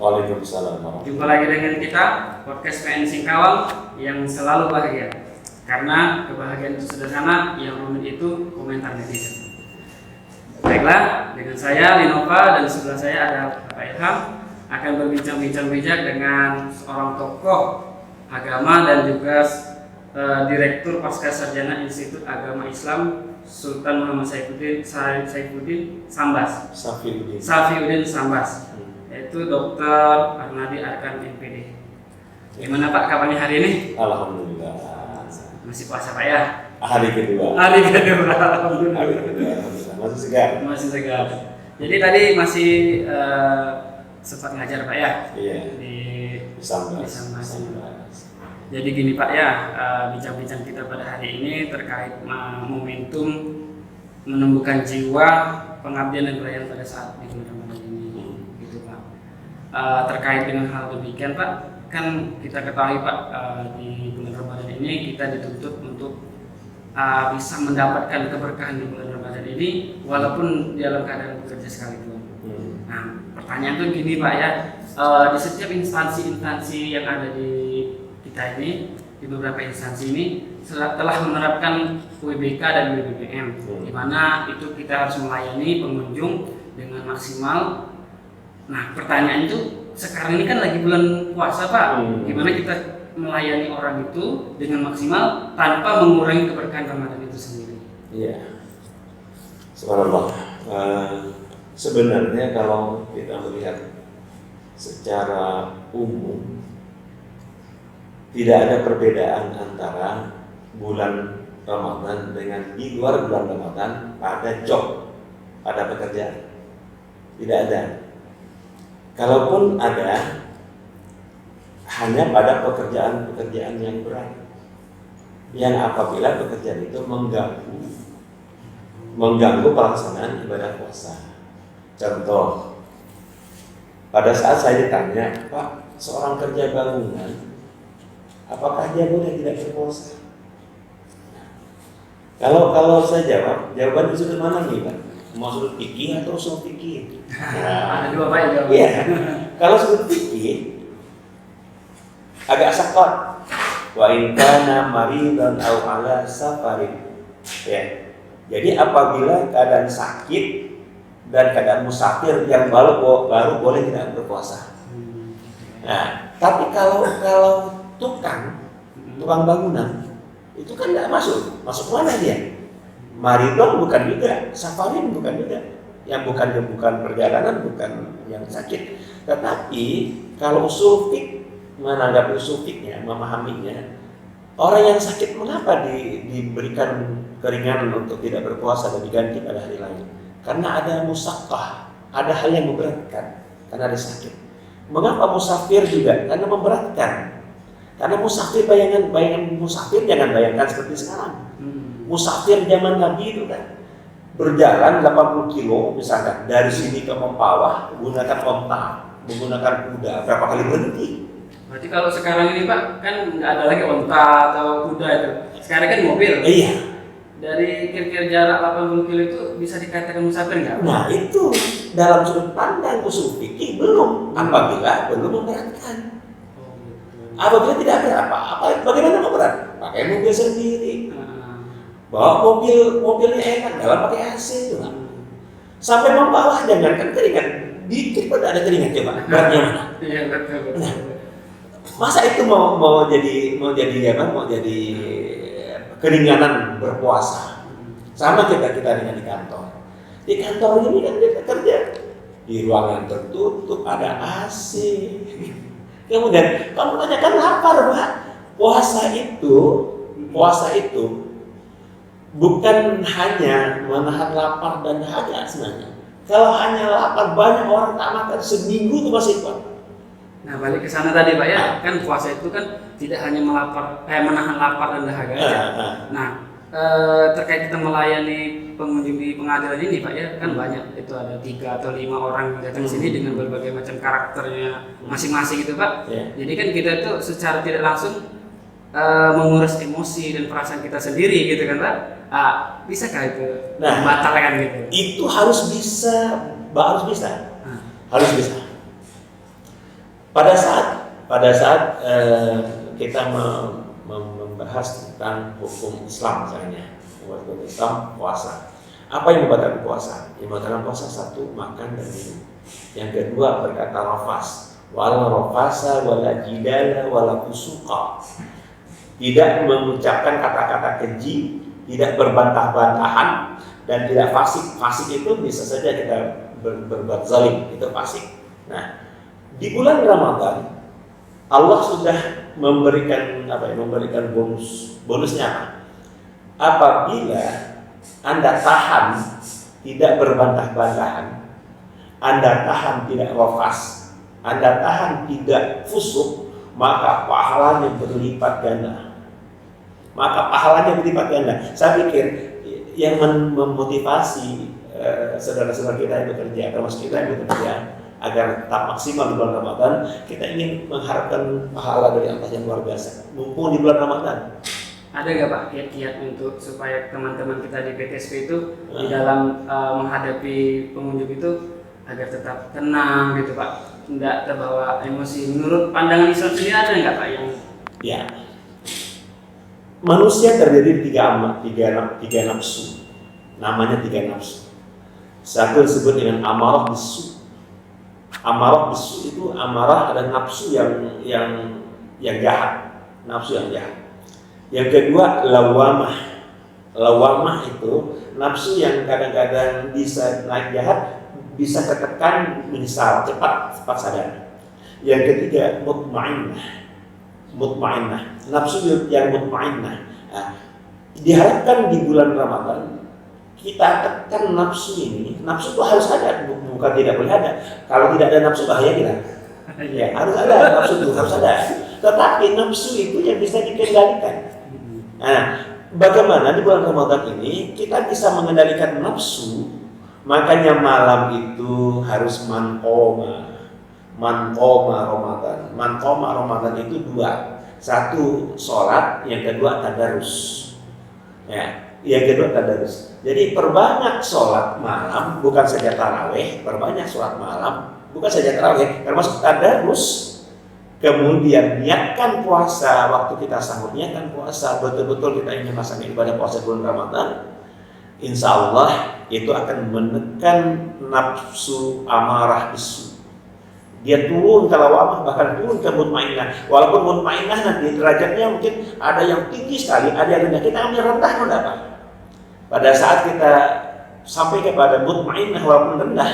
Waalaikumsalam. Jumpa lagi dengan kita podcast PN Singkawang yang selalu bahagia. Karena kebahagiaan itu sederhana, yang rumit itu komentar netizen. Baiklah, dengan saya Linova dan sebelah saya ada Pak Ilham akan berbincang-bincang bijak dengan seorang tokoh agama dan juga Direktur Pascasarjana Institut Agama Islam Sultan Muhammad Saifuddin Sambas. Safiuddin Sambas. Yaitu Dr. Arnadi Arkan MPD. Gimana Pak kabarnya hari ini? Alhamdulillah. Masih puasa Pak ya? Hari kedua. Alhamdulillah. Masih segar. Masih segar. Jadi tadi masih sempat ngajar Pak ya? Iya. Di Sambas. Jadi gini Pak ya, bincang-bincang kita pada hari ini terkait momentum menumbuhkan jiwa pengabdian dan pelayanan pada saat di bulan Ramadan ini, gitu Pak. Terkait dengan hal demikian Pak, kan kita ketahui Pak, di bulan Ramadan ini kita dituntut untuk bisa mendapatkan keberkahan di bulan Ramadan ini walaupun dalam keadaan bekerja sekalipun. Nah, pertanyaan tuh gini Pak ya, di setiap instansi-instansi yang ada di kita ini, di beberapa instansi ini telah menerapkan UBK dan BBM, di mana itu kita harus melayani pengunjung dengan maksimal. Nah, pertanyaan itu sekarang ini kan lagi bulan puasa Pak, gimana kita melayani orang itu dengan maksimal tanpa mengurangi keberkahan Ramadan itu sendiri? Iya. Subhanallah. Sebenarnya kalau kita melihat secara umum, tidak ada perbedaan antara bulan Ramadan dengan di luar bulan Ramadan pada job, pada pekerjaan. Tidak ada. Kalaupun ada, hanya pada pekerjaan-pekerjaan yang berat, yang apabila pekerjaan itu mengganggu pelaksanaan ibadah puasa. Contoh, pada saat saya ditanya, Pak, seorang kerja bangunan, apakah dia boleh tidak berpuasa? Kalau saya jawab, jawaban di sudut mana nih Pak? Mau sudut fikih atau usul fikih? Ada dua Pak ya. Iya. Kalau sudut fikih agak sakot. Wa in kana maridan aw ala safarin. Ya. Jadi apabila keadaan sakit dan keadaan musafir yang baru boleh tidak berpuasa. Nah, tapi kalau tukang bangunan itu kan tidak masuk mana dia? Maridon bukan juga, safarin bukan juga, yang bukan perjalanan, bukan yang sakit. Tetapi kalau usul fik, menanggapi usul fiknya, memahaminya, orang yang sakit mengapa diberikan keringanan untuk tidak berpuasa dan diganti pada hari lain? Karena ada musaqqah, ada hal yang memberatkan, karena ada sakit. Mengapa musafir juga? Karena memberatkan. Karena musafir, bayangan musafir jangan bayangkan seperti sekarang. Musafir zaman Nabi itu kan berjalan 80 kilo misalkan dari sini ke Mempawah menggunakan onta, menggunakan kuda, berapa kali berhenti. Berarti kalau sekarang ini Pak kan nggak ada lagi onta atau kuda itu. Sekarang kan mobil. Iya. Dari kira-kira jarak 80 kilo itu bisa dikatakan musafir nggak? Nah itu dalam sudut pandang usul fikih belum, apabila belum memberatkan. Apabila tidak ada apa-apa, bagaimana mau berat? Pakai mobil sendiri, bawa mobilnya enak, dalam pakai AC juga. Sampai Mempawah jangankan keringat, dikit pun ada keringat coba. Beratnya mana? Iya betul. Nah, masa itu mau jadi keringanan berpuasa? Sama kita dengan di kantor. Di kantor ini kan kita kerja di ruangan tertutup, ada AC. Kemudian kamu tanyakan lapar Pak. Puasa itu bukan hanya menahan lapar dan dahaga sebenarnya. Kalau hanya lapar, banyak orang tak makan seminggu itu masih kuat. Nah balik ke sana tadi Pak ya, kan puasa itu kan tidak hanya menahan lapar dan dahaga aja. Nah terkait kita melayani pengunjung di pengadilan ini Pak ya, kan banyak, itu ada 3 atau 5 orang yang datang sini dengan berbagai macam karakternya masing-masing gitu Pak. Jadi kan kita itu secara tidak langsung menguras emosi dan perasaan kita sendiri gitu kan Pak. Bisakah itu membatalkan gitu? Itu harus bisa. Harus bisa. pada saat kita membahas tentang hukum Islam misalnya, hukum Islam puasa. Apa yang membatalkan puasa? Yang membatalkan puasa satu, makan dan minum. Yang kedua, berkata rafas, wala rafasa wala jidala wala fusuqa. Tidak mengucapkan kata-kata keji, tidak berbantah-bantahan, dan tidak fasik. Fasik itu bisa saja kita berbuat zalim, itu fasik. Nah, di bulan Ramadan Allah sudah memberikan bonusnya apa? Apabila Anda tahan tidak berbantah-bantahan, Anda tahan tidak rafas, Anda tahan tidak fusuk, maka pahalanya berlipat ganda. Saya pikir yang memotivasi saudara-saudara kita yang bekerja, termasuk kita yang bekerja, agar tetap maksimal di bulan Ramadan, kita ingin mengharapkan pahala dari Allah yang luar biasa. Mumpung di bulan Ramadan. Ada nggak Pak kiat-kiat untuk supaya teman-teman kita di PTSP itu di dalam menghadapi pengunjung itu agar tetap tenang gitu Pak, tidak terbawa emosi? Menurut pandangan Islam sendiri ada nggak Pak yang? Ya, manusia terdiri tiga nafsu. Namanya tiga nafsu. Satu disebut dengan amarah bisu. Amarah bisu itu amarah ada nafsu yang jahat, nafsu yang jahat. Yang kedua lawamah. Lawamah itu nafsu yang kadang-kadang bisa naik jahat, bisa ketekan menyesal, cepat sadar. Yang ketiga mutmainnah. Nafsu yang mutmainnah. Nah, diharapkan di bulan Ramadan kita tekan nafsu ini. Nafsu itu harus ada, bukan tidak boleh ada. Kalau tidak ada nafsu bahaya kita. Ya, harus ada nafsu itu, harus ada. Tetapi nafsu itu yang bisa dikendalikan. Nah, bagaimana di bulan Ramadan ini kita bisa mengendalikan nafsu? Makanya malam itu harus manqoma Ramadan. Manqoma Ramadan itu dua. Satu sholat, yang kedua tadarus. Ya, yang kedua tadarus. Jadi perbanyak sholat malam, bukan saja tarawih, perbanyak sholat malam, bukan saja tarawih, termasuk tadarus. Kemudian niatkan puasa waktu kita sahur, niatkan puasa betul-betul kita ingin melaksanakan ibadah puasa bulan Ramadan. Insya Allah itu akan menekan nafsu amarah bisu. Dia turun ke lawamah, bahkan turun ke mutmainnah. Walaupun mutmainnah nanti derajatnya mungkin ada yang tinggi sekali, ada yang rendah. Kita ambil rendah apa? Pada saat kita sampai kepada mutmainnah walaupun rendah,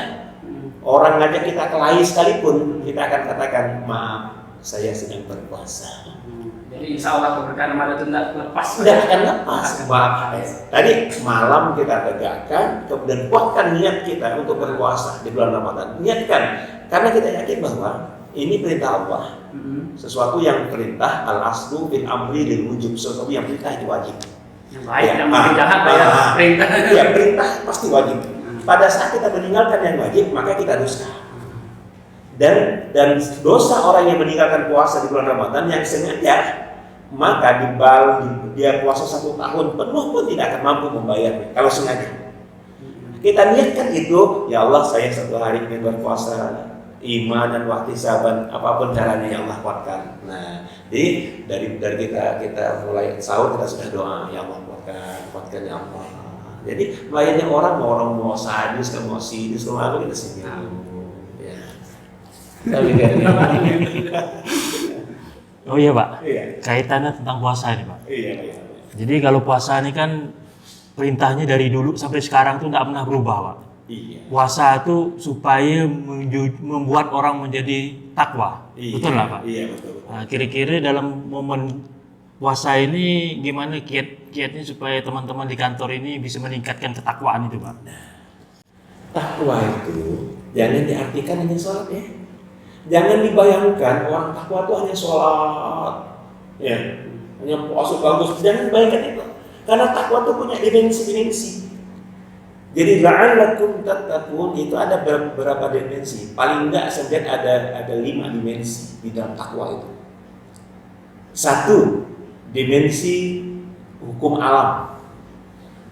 orang ngajak kita kelahi sekalipun, kita akan katakan maaf, saya sedang berpuasa. Jadi insya Allah keberkahan Ramadan itu tidak lepas. Tidak akan lepas. Tadi malam kita tegakkan, kemudian kuatkan niat kita untuk berpuasa di bulan Ramadan. Niatkan, karena kita yakin bahwa ini perintah Allah. Sesuatu yang perintah al-aslu bil amri lil wujub, sesuatu yang perintah itu wajib. Yang baik, yang jahat ya perintah. Ya, perintah pasti wajib. Pada saat kita meninggalkan yang wajib, maka kita dosa. Dan dosa orang yang meninggalkan puasa di bulan Ramadan yang sengaja, maka dia puasa 1 tahun penuh pun tidak akan mampu membayarnya kalau sengaja. Kita niatkan itu, ya Allah saya 1 hari ingin berpuasa iman dan wahtisaban, apapun caranya ya Allah kuatkan. Nah, jadi dari kita mulai sahur kita sudah doa, ya Allah kuatkan ya Allah. Jadi melayani orang mau sadis, mau sidis, mau apa kita senyum. Oh iya Pak, Iya. kaitannya tentang puasa nih Pak. Iya. Jadi kalau puasa ini kan perintahnya dari dulu sampai sekarang tuh nggak pernah berubah Pak. Iya. Puasa itu supaya membuat orang menjadi takwa, Iya. betul nggak Pak? Iya betul. Nah, kira-kira dalam momen puasa ini gimana kiat-kiatnya supaya teman-teman di kantor ini bisa meningkatkan ketakwaan itu Pak? Takwa itu jangan diartikan hanya sholat ya. Jangan dibayangkan orang takwa itu hanya sholat, ya, hanya puasa bagus. Jangan bayangkan itu, karena takwa itu punya dimensi-dimensi. Jadi la'allakum tattaqun itu ada beberapa dimensi. Paling enggak sebenarnya ada 5 dimensi di dalam takwa itu. 1, dimensi hukum alam.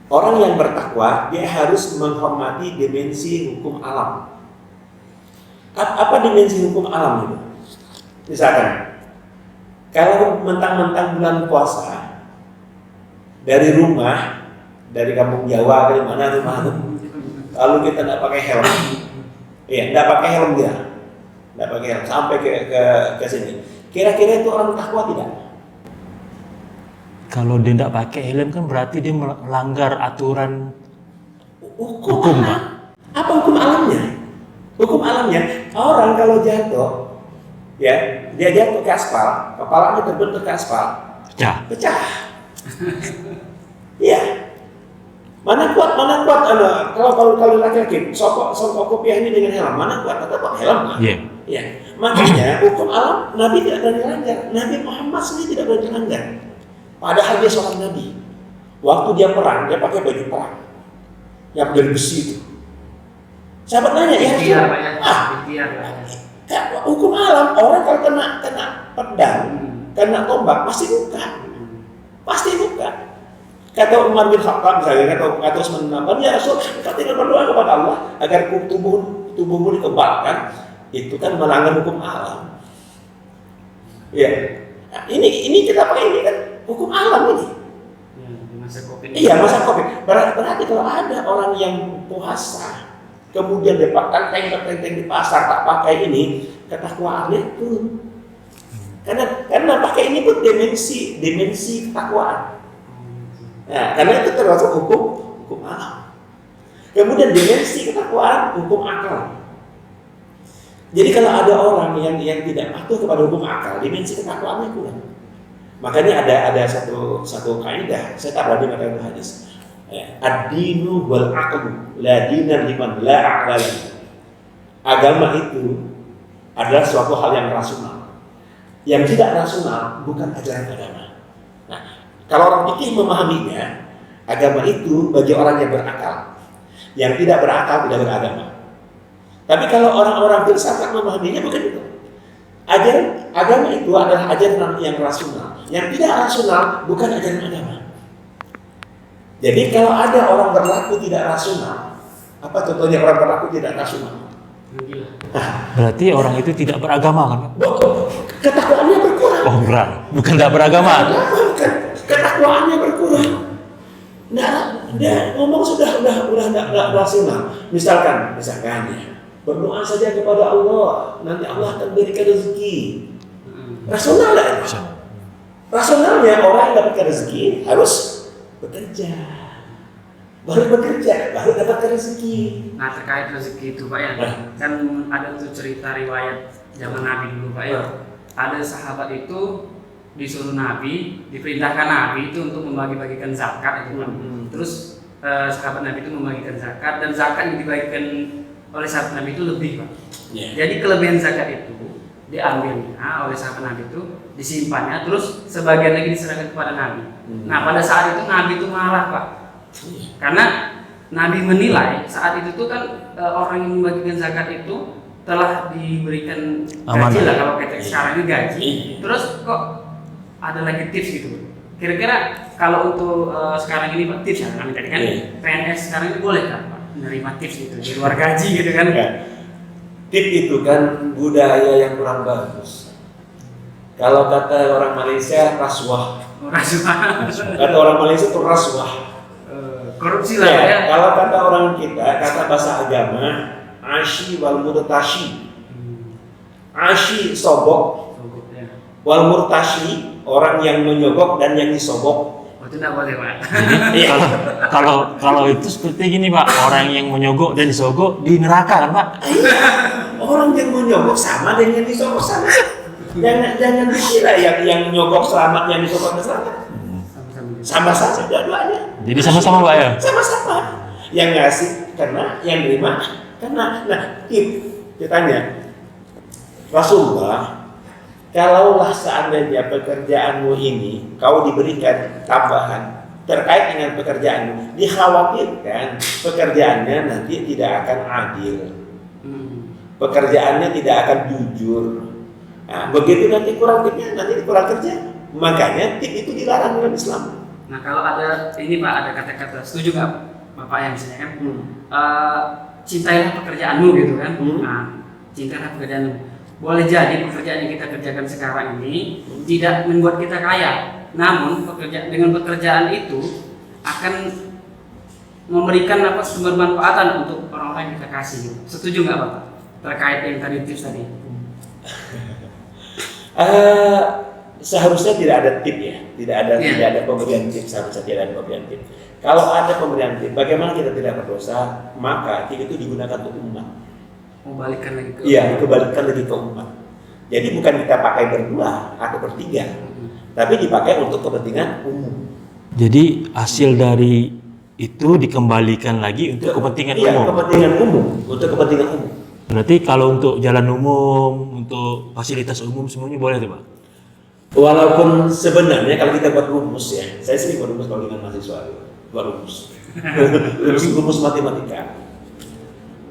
Orang yang bertakwa dia harus menghormati dimensi hukum alam. Apa dimensi hukum alam itu? Misalkan, kalau mentang-mentang bulan puasa, dari rumah, dari kampung Jawa, dari mana rumah itu, lalu kita tidak pakai helm, tidak pakai helm dia, tidak pakai helm sampai ke sini. Kira-kira itu orang takwa tidak? Kalau dia tidak pakai helm kan berarti dia melanggar aturan hukum, Pak. Apa hukum alamnya? Hukum alamnya, orang kalau jatuh, ya dia jatuh ke aspal, kepalanya terbentur ke aspal, pecah. Iya. Mana kuat? Kalau laki-laki, sokok kopiah ini dengan helm, mana kuat? Tetap helm. Iya. Ya. Makanya hukum alam Nabi tidak berani langgar. Nabi Muhammad sendiri tidak berani langgar. Padahal dia seorang Nabi. Waktu dia perang, dia pakai baju perang yang dari besi itu. Sahabat nanya, hukum alam, orang kalau kena pedang, kena tombak pasti luka. Kata Umar bin Khattab misalnya, kata Utsman bin Affan, ya Rasul, kita tinggal berdoa kepada Allah agar tubuhmu dikebalkan. Itu kan melanggar hukum alam. Ya, nah, ini kita pakai ini kan hukum alam ini. Iya, masa COVID. Berarti kalau ada orang yang puasa, kemudian dia tenteng di pasar tak pakai ini, ketakwaannya turun. Karena pakai ini pun dimensi ketakwaan. Nah, karena itu termasuk hukum alam. Kemudian dimensi ketakwaan, hukum akal. Jadi kalau ada orang yang tidak patuh kepada hukum akal, dimensi ketakwaannya kurang. Makanya ada satu kaidah, saya tak berani mengatakan hadis. Ad-dinu wal aqlu la dinan liman la aqla lahu. Agama itu adalah suatu hal yang rasional. Yang tidak rasional bukan ajaran agama. Nah, kalau orang fikih memahaminya, agama itu bagi orang yang berakal. Yang tidak berakal tidak beragama. Tapi kalau orang-orang filsafat memahaminya bukan itu. Ajaran agama itu adalah ajaran yang rasional. Yang tidak rasional bukan ajaran agama. Jadi kalau ada orang berlaku tidak rasional, apa contohnya orang berlaku tidak rasional? Berarti orang itu tidak beragama kan? Ketakwaannya berkurang. Oh, bukan tidak beragama. Ketakwaannya berkurang. Dia ngomong sudah tidak rasional. Misalkan ya, berdoa saja kepada Allah, nanti Allah akan berikan rezeki. Rasional lah itu. Rasionalnya orang yang dapat rezeki harus bekerja, baru dapat rezeki. Nah, terkait rezeki itu Pak ya, kan ada tuh cerita riwayat zaman Nabi dulu Pak ya. Ada sahabat itu disuruh Nabi, diperintahkan Nabi itu untuk membagi-bagikan zakat itu Pak. Terus sahabat Nabi itu membagikan zakat, dan zakat yang dibagikan oleh sahabat Nabi itu lebih Pak. Jadi kelebihan zakat itu diambilnya oleh sahabat Nabi itu, disimpannya, terus sebagian lagi diserahkan kepada Nabi. Nah, pada saat itu Nabi itu marah Pak, karena Nabi menilai saat itu tuh kan orang yang membagikan zakat itu telah diberikan gaji lah, kalau kita sekarang ini gaji, terus kok ada lagi tips gitu. Kira-kira kalau untuk sekarang ini Pak, tips ya, kami tadi kan PNS sekarang ini boleh kan Pak menerima tips gitu di luar gaji gitu kan? Tips itu kan budaya yang kurang bagus. Kalau kata orang Malaysia, rasuah. Kata orang Malaysia itu rasuah. Korupsi lah ya. Kalau kata orang kita, kata bahasa agama, ashi wal murtashi. Ashi sobok, wal murtashi orang yang menyogok dan yang disobok. Itu tidak boleh Pak. Kalau itu seperti gini Pak, orang yang menyogok dan disogok di neraka kan Pak? Orang yang menyogok sama dengan yang disogok sama. Jangan dikira yang menyogok selamat, yang disogok selamat. Sama saja dua-duanya. Jadi sama-sama Pak ya? Sama-sama. Yang ngasih kena, yang terima kena. Nah, ditanya Rasulullah, kalaulah seandainya pekerjaanmu ini kau diberikan tambahan terkait dengan pekerjaanmu, dikhawatirkan pekerjaannya nanti tidak akan adil, pekerjaannya tidak akan jujur. Nah, begitu nanti kurang tipnya, nanti kurang kerja. Makanya tip itu dilarang dalam Islam. Nah, kalau ada ini Pak, ada kata-kata, setuju nggak Bapak yang misalnya kan, cintailah pekerjaanmu gitu kan? Nah, cintailah pekerjaanmu. boleh jadi pekerjaan yang kita kerjakan sekarang ini tidak membuat kita kaya, namun dengan pekerjaan itu akan memberikan kebermanfaatan untuk orang-orang yang kita kasih. Setuju nggak Bapak terkait yang tadi tips tadi? Seharusnya tidak ada tip ya, tidak ada pemberian tip, seharusnya tidak ada pemberian tip. Kalau ada pemberian tip, bagaimana kita tidak berdosa, maka tip itu digunakan untuk umat. Balikkan lagi ke kebalikan lagi ke umat. Jadi bukan kita pakai berdua atau bertiga, tapi dipakai untuk kepentingan umum. Jadi hasil dari itu dikembalikan lagi untuk kepentingan umum. Kepentingan umum, untuk kepentingan umum. Berarti kalau untuk jalan umum, untuk fasilitas umum semuanya boleh tuh Pak? Walaupun sebenarnya kalau kita buat rumus ya, saya sering buat rumus kalau dengan mahasiswa, buat rumus, rumus matematika.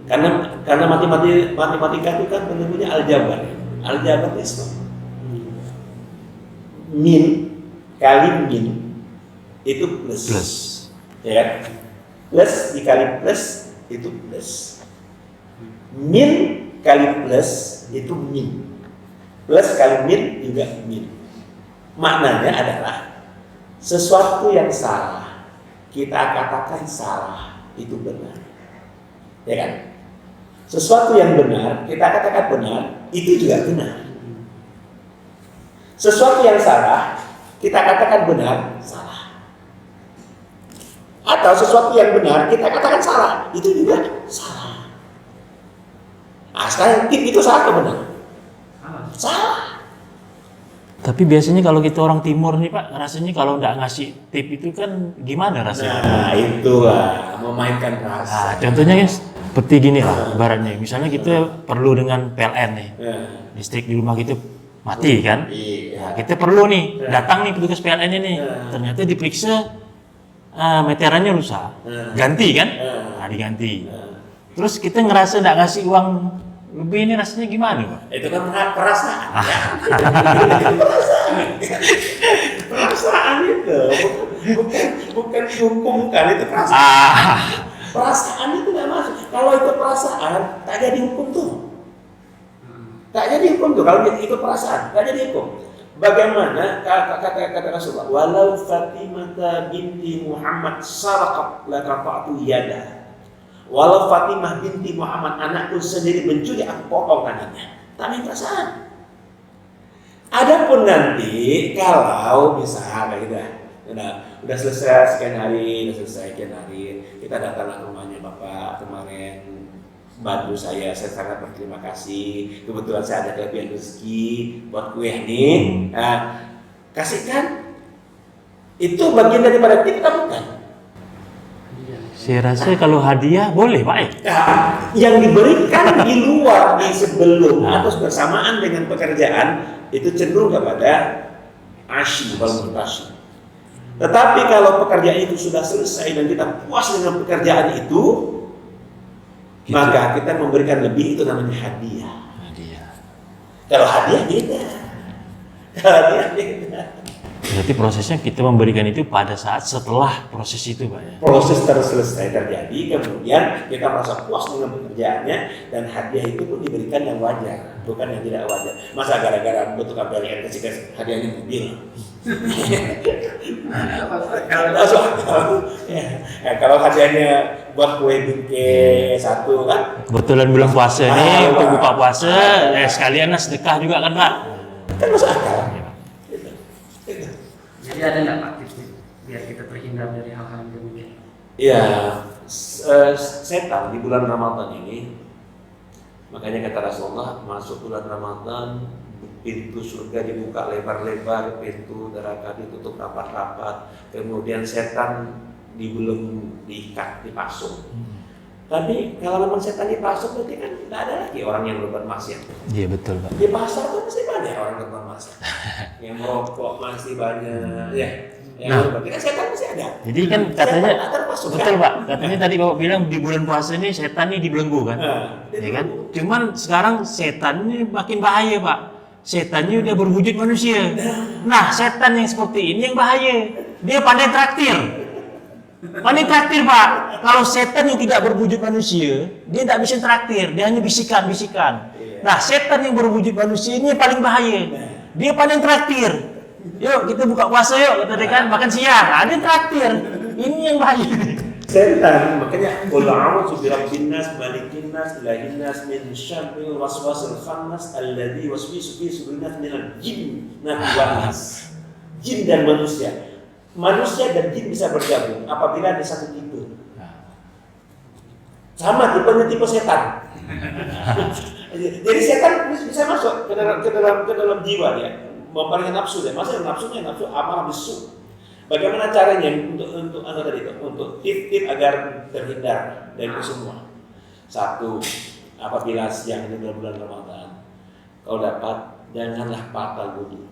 Karena matematika itu kan benar-benar aljabar. Aljabar itu min kali min itu plus. Ya kan? Plus dikali plus itu plus. Min kali plus itu min. Plus kali min juga min. Maknanya adalah sesuatu yang salah kita katakan salah itu benar. Ya kan? Sesuatu yang benar, kita katakan benar, itu juga benar. Sesuatu yang salah, kita katakan benar, salah. Atau sesuatu yang benar, kita katakan salah, itu juga salah. Nah, sekarang tip itu salah atau benar? Salah. Tapi biasanya kalau kita orang timur nih Pak, rasanya kalau nggak ngasih tip itu kan gimana rasanya? Nah, itulah memainkan rasa. Nah, contohnya kan seperti gini lah ibaratnya. Misalnya kita perlu dengan PLN nih. Listrik di rumah kita mati kan? Nah, kita perlu nih datang nih petugas PLN ini. Ternyata diperiksa meterannya rusak. Ganti kan? Nah, diganti. Terus kita ngerasa nggak ngasih uang lebih, ini rasanya gimana Pak? Itu kan perasaan. Ya. Perasaan itu bukan dihukumkan, itu perasaan. Perasaan itu nggak masuk. Kalau itu perasaan, tak jadi hukum tuh. Tak jadi hukum tuh. Kalau itu perasaan, tak jadi hukum. Bagaimana kata Rasulullah? Walau Fatimah binti Muhammad saraqat laqata'tu yada. Walau Fatimah binti Muhammad anakku sendiri mencuri, aku potong tangannya. Tak ada perasaan. Adapun nanti kalau misalnya gitu, udah selesai sekian hari, kita datanglah ke rumahnya Bapak kemarin, bantu saya sangat berterima kasih. Kebetulan saya ada kelebihan rezeki buat kue nih, kasihkan. Itu bagian daripada kita bukan? Saya rasa kalau hadiah boleh Pak ya? Yang diberikan di luar, di sebelum atau bersamaan dengan pekerjaan itu cenderung kepada asyik wal mutasyik. Tetapi kalau pekerjaan itu sudah selesai dan kita puas dengan pekerjaan itu, gitu, maka kita memberikan lebih, itu namanya hadiah. Kalau hadiah beda. Berarti prosesnya kita memberikan itu pada saat setelah proses itu Pak ya? Proses selesai terjadi, kemudian kita merasa puas dengan pekerjaannya, dan hadiah itu pun diberikan yang wajar, bukan yang tidak wajar. Masa gara-gara bentuk PLN kasih hadiahnya mobil? Kalau hadiahnya buat kue bingkai satu kan? Kebetulan bulan puasa nih, untuk buka puasa, sekalian sedekah juga kan Pak? Kan masuk akal. Jadi ada nggak Pak tips biar kita terhindar dari hal-hal yang demikian? Ya, setan di bulan Ramadan ini, makanya kata Rasulullah, masuk bulan Ramadan pintu surga dibuka lebar-lebar, pintu neraka ditutup rapat-rapat, kemudian setan belum diikat, dipasung. Tapi kalau memang setan dipasung, berarti kan tidak ada lagi orang yang berbuat maksiat. Iya betul Pak. Di pasar tuh masih banyak orang berbuat maksiat. Yang merokok masih banyak, ya. Yang berarti kan setan masih ada. Jadi kan katanya, betul kan? Pak, katanya tadi Bapak bilang di bulan puasa ini setan ini dibelenggu kan? Ya kan? Cuman sekarang setan ini makin bahaya Pak. Setannya udah berwujud manusia. Nah setan yang seperti ini yang bahaya. Dia pandai traktir. Mana yang traktir Pak? Kalau setan yang tidak berwujud manusia, dia tidak bisa traktir, dia hanya bisikan-bisikan. Nah, setan yang berwujud manusia ini yang paling bahaya. Dia paling traktir. Yuk kita buka puasa yuk, kata dia kan, makan siang. Nah, dia traktir. Ini yang bahaya. Setan, makanya qul a'udzu birabbin nas, malikin nas, ilahin nas, min syarril waswasil khannas alladzi yuwaswisu fi sudurin nas minal jinnati wan nas. Jin dan manusia. Manusia dan jin bisa bergabung apabila ada satu tipe. Sama tipe setan. Jadi setan bisa masuk ke dalam jiwa dia, mempengaruhi nafsu dia. Masa nafsunya nafsu amarah bisu. Bagaimana caranya untuk tadi itu, untuk tip-tip agar terhindar dari itu semua? Satu, apabila siang ini bulan Ramadan, kau dapat janganlah batal wudu.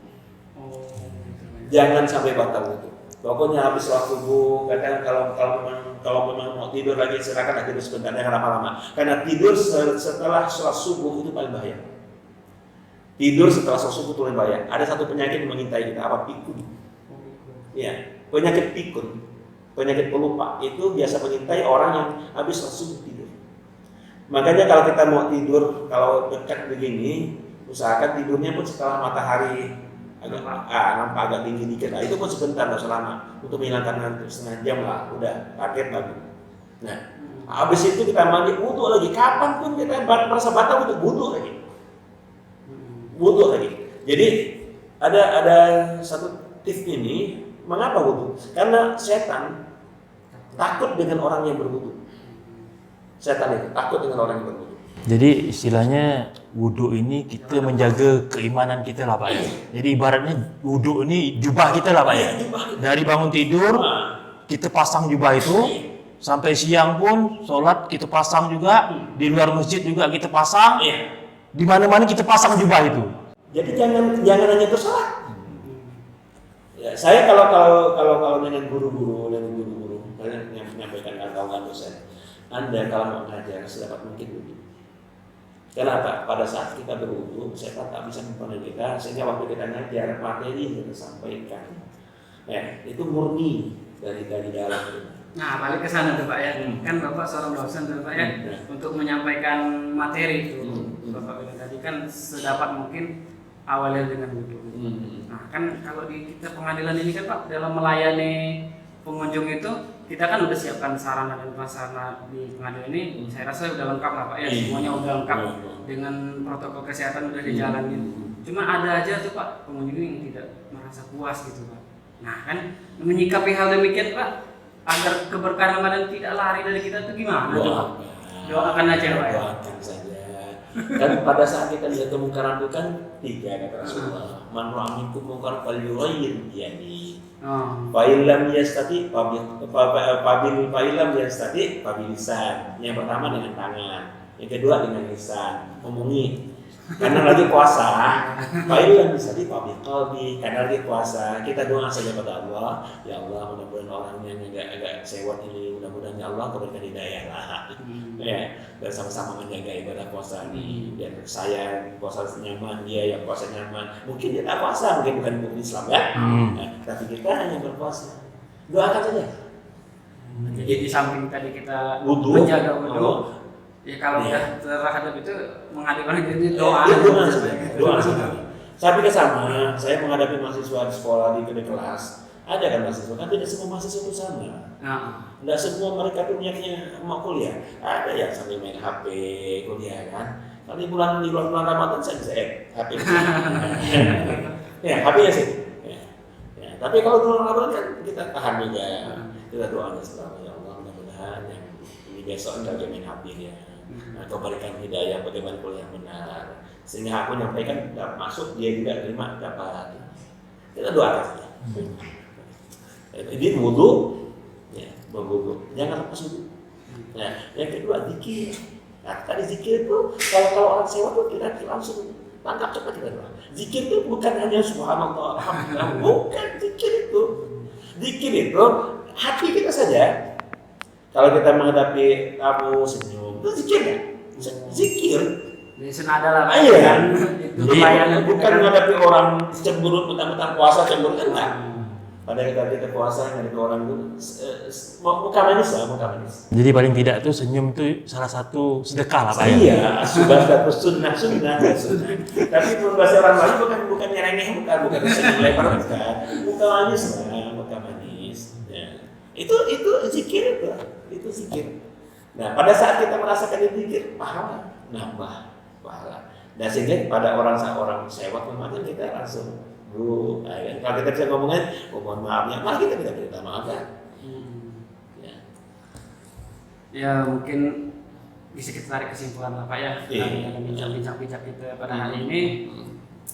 Jangan sampai batal wudu. Pokoknya habis sholat subuh, kadang kalau memang mau tidur lagi silakan tidur sebentar, jangan lama-lama. Karena tidur setelah sholat subuh itu paling bahaya. Tidur setelah sholat subuh itu paling bahaya. Ada satu penyakit yang mengintai kita, apa? Pikun. Ya, penyakit pikun, penyakit pelupa itu biasa mengintai orang yang habis sholat subuh tidur. Makanya kalau kita mau tidur, kalau dekat begini, usahakan tidurnya pun setelah matahari nampak agak tinggi dikit lah, itu pun sebentar, nggak usah lama, untuk menghilangkan ngantuk, setengah jam lah, udah target bagus. Nah, habis itu kita mandi, wudu lagi. Kapan pun kita merasa batal untuk wudu lagi. Jadi ada satu tips ini, mengapa wudu? Karena setan takut dengan orang yang berwudu. Setan itu takut dengan orang yang berwudu. Jadi istilahnya wudhu ini kita menjaga keimanan kita lah Pak ya. Jadi ibaratnya wudhu ini jubah kita lah Pak ya. Dari bangun tidur kita pasang jubah itu, sampai siang pun sholat kita pasang juga, di luar masjid juga kita pasang, di mana-mana kita pasang jubah itu. Jadi jangan hanya untuk sholat. Ya, saya kalau dengan guru-guru, kalian yang menyampaikan kawan dosen, Anda kalau mau mengajar sedapat mungkin wudu. Kenapa? Pada saat kita berwudu, setan tak bisa mempengaruhi kita, sehingga waktu kita ngajar materi yang kita sampaikan, ya itu murni dari dalam. Nah, balik ke sana tuh Pak ya. Kan Bapak seorang dosen tuh Pak ya, untuk menyampaikan materi itu. Bapak bilang tadi kan sedapat mungkin awalnya dengan wudu. Nah, kan kalau di kita pengadilan ini kan Pak, dalam melayani pengunjung itu kita kan udah siapkan sarana dan prasarana di pengadilan ini, saya rasa udah lengkap lah Pak ya, semuanya udah lengkap dengan protokol kesehatan udah dijalanin. Cuma ada aja tuh Pak pengunjung yang tidak merasa puas gitu Pak. Nah kan menyikapi hal demikian Pak, agar keberkahan Ramadan tidak lari dari kita tuh gimana? Doakan aja Pak ya. Doakan saja. Dan pada saat kita lihat kemungkaran itu kan 3 kata Rasulullah. Man ra'a minkum munkaran falyughayyir biyadihi. Fa'ilam yastati lisan. Yang pertama dengan tangan, yang kedua dengan lisan, ngomongin. Karena lagi puasa, fa'ilam yastati qalbi. Karena lagi puasa, kita doa saja pada Allah. Ya Allah, mudah-mudahan orang yang agak sewot ini, mudah-mudahan ya Allah berikan hidayah lah. Ya, dan sama-sama menjaga ibadah puasa ini. Biar saya puasa nyaman, dia yang puasa nyaman. Mungkin dia tak puasa, mungkin bukan mukmin Islam ya. Nah, tapi kita hanya berpuasa. Doakan saja. Jadi di samping tadi kita wudu, menjaga wudu, ya kalau udah terhadap itu menghadapkan diri doa. Doa. Tapi kan sama, saya menghadapi mahasiswa di sekolah di kelas. Ada kan mahasiswa, kan tidak semua mahasiswa itu sama. Tidak semua mereka tuh niatnya mau kuliah. Ada yang sambil main HP kuliah kan. Kali di bulan Ramadan saya bisa HP. Ya, HP ya sih. Ya, tapi kalau bulan Ramadan kan kita tahan juga. Kita doa selalu ya Allah, mudah-mudahan yang ini besok enggak main HP dia. Atau berikan hidayah bagaimana kuliah benar. Sehingga aku nyampaikan masuk dia juga terima dapat. Kita doakan saja. Ini wudu, ya, berwudu. Jangan lepas wudu. Nah, yang kedua zikir. Nah, tadi zikir itu kalau orang sewa tuh kita langsung tangkap cepat kita doa. Zikir itu bukan hanya subhanallah, alhamdulillah, bukan zikir itu. Zikir itu hati kita saja. Kalau kita menghadapi tamu senyum, itu zikir ya. Zikir. Di senada lah. Iya. Bukan menghadapi orang cemberut, mentang-mentang puasa cemberut kan enggak. Pada kita puasa yang itu orang itu muka manis lah, muka manis. Jadi paling tidak tuh senyum tuh salah satu sedekah lah Pak ya. Iya, sudah satu sunnah. Tapi menurut bahasa orang lain bukan nyerengeh, bukan senyum lebar, bukan. Muka manis lah, muka manis. Ya. Itu zikir itu zikir. Nah, pada saat kita merasakan itu zikir, pahala nambah pahala. Dan sehingga pada orang sewak kemarin kita langsung kalau kita bisa ngomongin, mohon maafnya, malah kita tidak minta maaf kan? Ya mungkin bisa kita tarik kesimpulan lah Pak ya dalam bincang-bincang kita pada hari ini.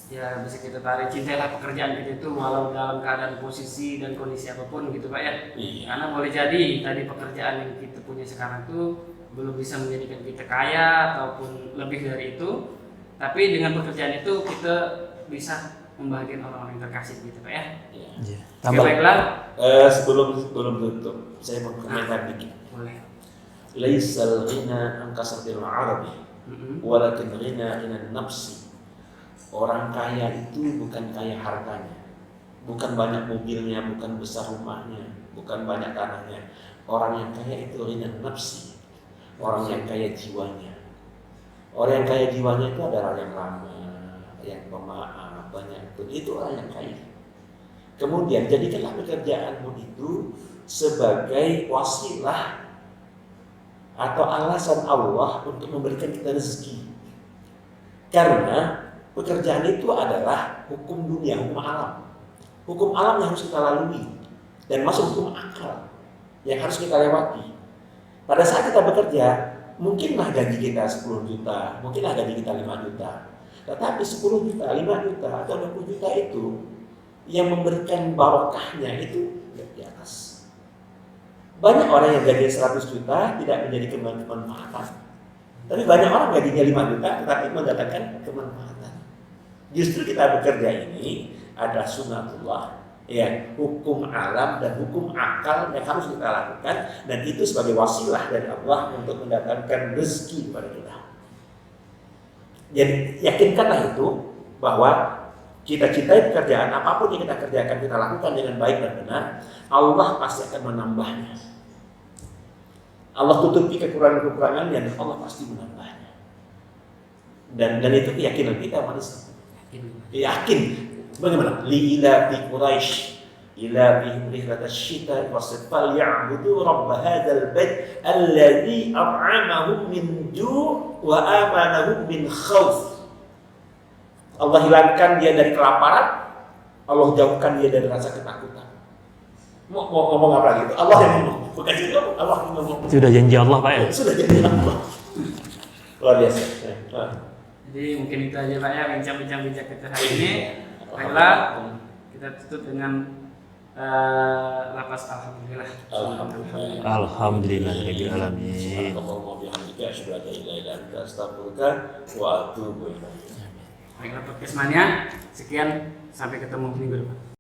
Ya bisa kita tarik, cintailah pekerjaan kita itu walau dalam keadaan posisi dan kondisi apapun gitu Pak ya. Karena boleh jadi tadi pekerjaan yang kita punya sekarang tuh belum bisa menjadikan kita kaya ataupun lebih dari itu. Tapi dengan pekerjaan itu kita bisa membahagiakan orang-orang yang terkasih gitu Pak ya. Iya. Oke, baiklah. Sebelum tutup, saya mau komentar dikit. Boleh. Laisal ghina an kasratil arabi, walakin ghina an nafsi. Orang kaya itu bukan kaya hartanya, bukan banyak mobilnya, bukan besar rumahnya, bukan banyak tanahnya. Orang yang kaya itu ghina nafsi. Orang yang kaya jiwanya. Orang yang kaya jiwanya itu adalah yang ramah, yang pemaaf, banyak itu orang yang kaya. Kemudian jadikanlah pekerjaanmu itu sebagai wasilah atau alasan Allah untuk memberikan kita rezeki. Karena pekerjaan itu adalah hukum dunia, hukum alam. Hukum alam yang harus kita lalui dan masuk hukum akal yang harus kita lewati. Pada saat kita bekerja, mungkinlah gaji kita 10 juta, mungkinlah gaji kita 5 juta. Tetapi 10 juta, 5 juta, atau 20 juta itu yang memberikan barokahnya itu di atas. Banyak orang yang gaji 100 juta tidak menjadi kemanfaatan. Tapi banyak orang gajinya 5 juta tetapi mendatangkan kemanfaatan. Justru kita bekerja ini adalah sunatullah, ya, hukum alam dan hukum akal yang harus kita lakukan, dan itu sebagai wasilah dari Allah untuk mendatangkan rezeki kepada kita. Jadi yakinkanlah itu bahwa kita cintai pekerjaan apapun yang kita kerjakan, kita lakukan dengan baik dan benar, Allah pasti akan menambahnya. Allah tutupi kekurangan-kekurangannya dan Allah pasti menambahnya. Dan itu keyakinan kita manusia. Yakin. Bagaimana? Li ila fi Quraisy ila bihim rihlatash shita wasfal ya'budu rabb hadzal bait alladzi at'amahum min ju' wa amanahum min khauf. Allah hilangkan dia dari kelaparan, Allah jauhkan dia dari rasa ketakutan. Mau ngomong apa lagi itu? Allah yang ngomong, bukan juga Allah yang ngomong. Sudah janji Allah Pak ya? Sudah janji Allah. Luar biasa. Jadi mungkin itu aja Pak ya bincang-bincang kita hari ini. Baiklah, kita tutup dengan lapas alhamdulillah. Alhamdulillahirabbil alamin. Baiklah podcast mania, sekian, sampai ketemu minggu depan.